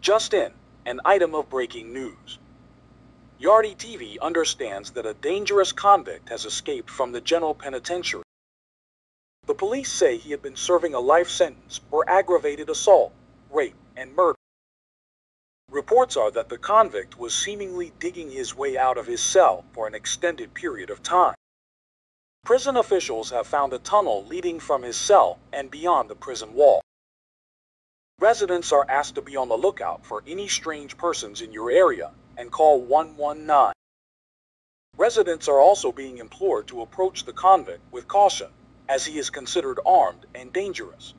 Just in, an item of breaking news. Yardie TV understands that a dangerous convict has escaped from the General Penitentiary. The police say he had been serving a life sentence for aggravated assault, rape, and murder. Reports are that the convict was seemingly digging his way out of his cell for an extended period of time. Prison officials have found a tunnel leading from his cell and beyond the prison wall. Residents are asked to be on the lookout for any strange persons in your area and call 119. Residents are also being implored to approach the convict with caution, as he is considered armed and dangerous.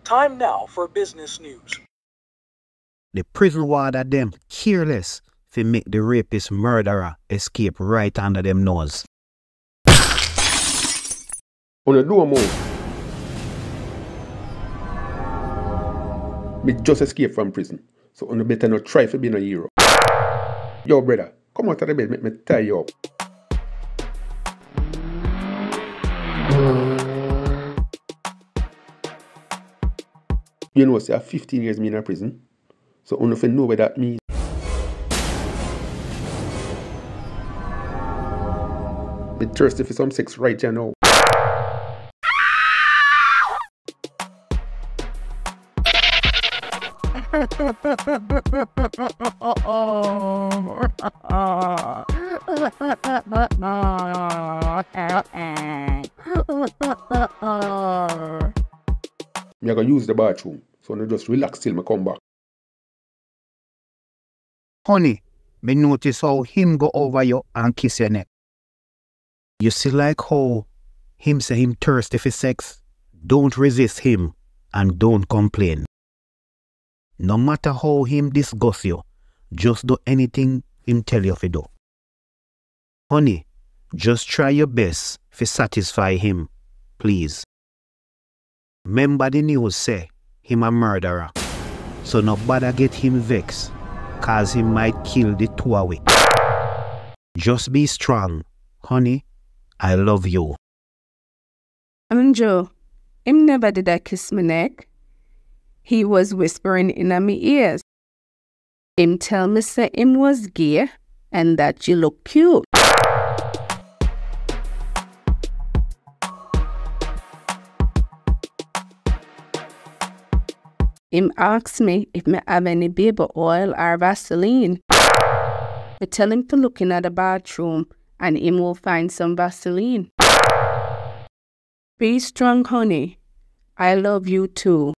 Time now for business news. The prison warder them careless to make the rapist murderer escape right under them nose. On a do move. Me just escaped from prison, so on a better not try to be a hero. Yo, brother, come out of the bed, make me tie you up. You know, say 15 years me in a prison, so on if you know what that means. Me thirsty for some sex right here now. Me I go use the bathroom, so I just relax till I come back. Honey, me notice how him go over you and kiss your neck. You see like how him say him thirsty for sex? Don't resist him and don't complain. No matter how him disgust you, just do anything him tell you to do. Honey, just try your best to satisfy him, please. Remember the news say him a murderer, so no bother get him vexed, cause he might kill the two away. Just be strong, honey. I love you. Andrew, him never did I kiss my neck. He was whispering in my ears. Him tell me say him was gay and that you look cute. Him asked me if me have any baby oil or Vaseline. I tell him to look in at the bathroom and him will find some Vaseline. Be strong, honey. I love you too.